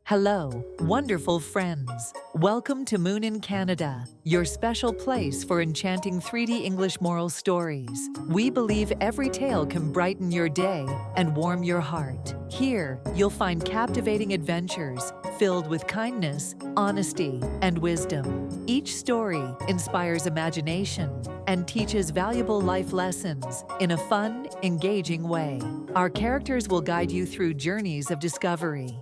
Hello, wonderful friends. Welcome to Moon in Canada, your special place for enchanting 3D English moral stories. We believe every tale can brighten your day and warm your heart. Here, you'll find captivating adventures filled with kindness, honesty, and wisdom. Each story inspires imagination and teaches valuable life lessons in a fun, engaging way. Our characters will guide you through journeys of discovery.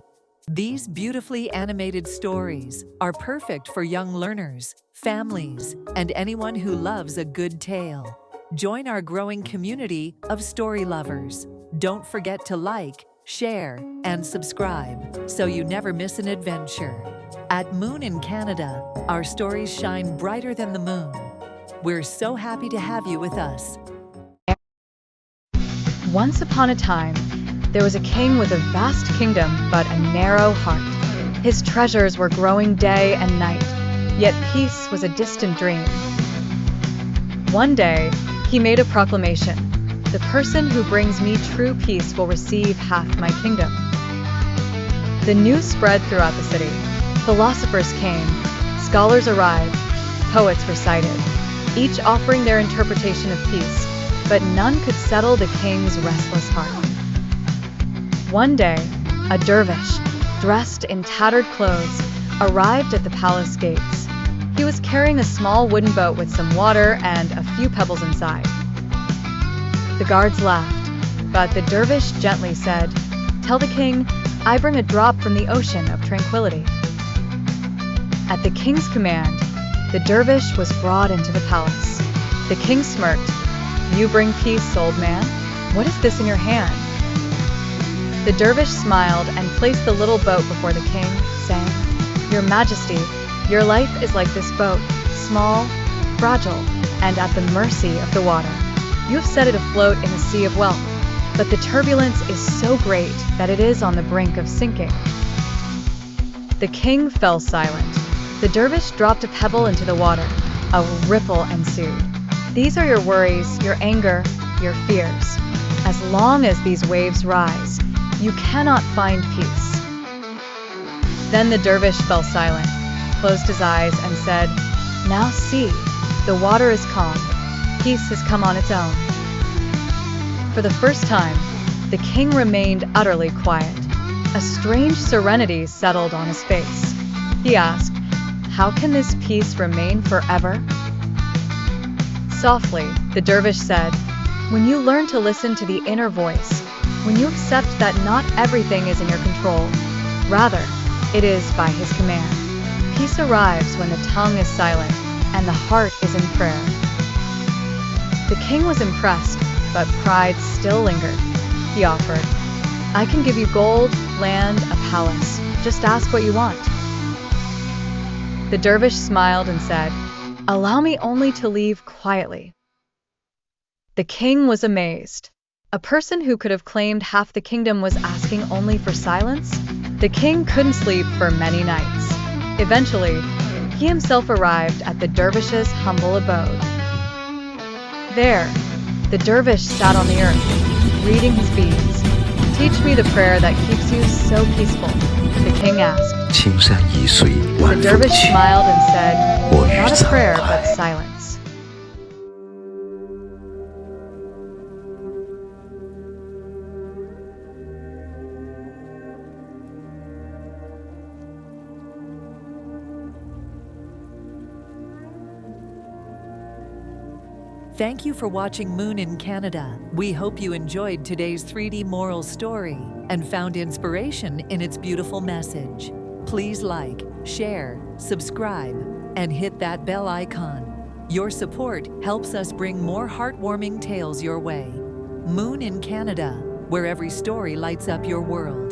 These beautifully animated stories are perfect for young learners, families, and anyone who loves a good tale. Join our growing community of story lovers. Don't forget to like, share, and subscribe so you never miss an adventure. At Moon in Canada, our stories shine brighter than the moon. We're so happy to have you with us. Once upon a time, there was a king with a vast kingdom but a narrow heart. His treasures were growing day and night, yet peace was a distant dream. One day, he made a proclamation: "The person who brings me true peace will receive half my kingdom." The news spread throughout the city. Philosophers came, scholars arrived, poets recited, each offering their interpretation of peace, but none could settle the king's restless heart. One day, a dervish, dressed in tattered clothes, arrived at the palace gates. He was carrying a small wooden boat with some water and a few pebbles inside. The guards laughed, but the dervish gently said, "Tell the king, I bring a drop from the ocean of tranquility." At the king's command, the dervish was brought into the palace. The king smirked. "You bring peace, old man? What is this in your hand?" The dervish smiled and placed the little boat before the king, saying, "Your Majesty, your life is like this boat, small, fragile, and at the mercy of the water. You have set it afloat in a sea of wealth, but the turbulence is so great that it is on the brink of sinking." The king fell silent. The dervish dropped a pebble into the water. A ripple ensued. "These are your worries, your anger, your fears. As long as these waves rise, you cannot find peace." Then the dervish fell silent, closed his eyes, and said, "Now see, the water is calm. Peace has come on its own." For the first time, the king remained utterly quiet. A strange serenity settled on his face. He asked, "How can this peace remain forever?" Softly, the dervish said, "When you learn to listen to the inner voice, when you accept that not everything is in your control, rather, it is by his command. Peace arrives when the tongue is silent and the heart is in prayer." The king was impressed, but pride still lingered. He offered, "I can give you gold, land, a palace. Just ask what you want." The dervish smiled and said, "Allow me only to leave quietly." The king was amazed. A person who could have claimed half the kingdom was asking only for silence? The king couldn't sleep for many nights. Eventually, he himself arrived at the dervish's humble abode. There, the dervish sat on the earth, reading his beads. "Teach me the prayer that keeps you so peaceful," the king asked. The dervish smiled and said, "Not a prayer, but silence." Thank you for watching Moon in Canada. We hope you enjoyed today's 3D moral story and found inspiration in its beautiful message. Please like, share, subscribe, and hit that bell icon. Your support helps us bring more heartwarming tales your way. Moon in Canada, where every story lights up your world.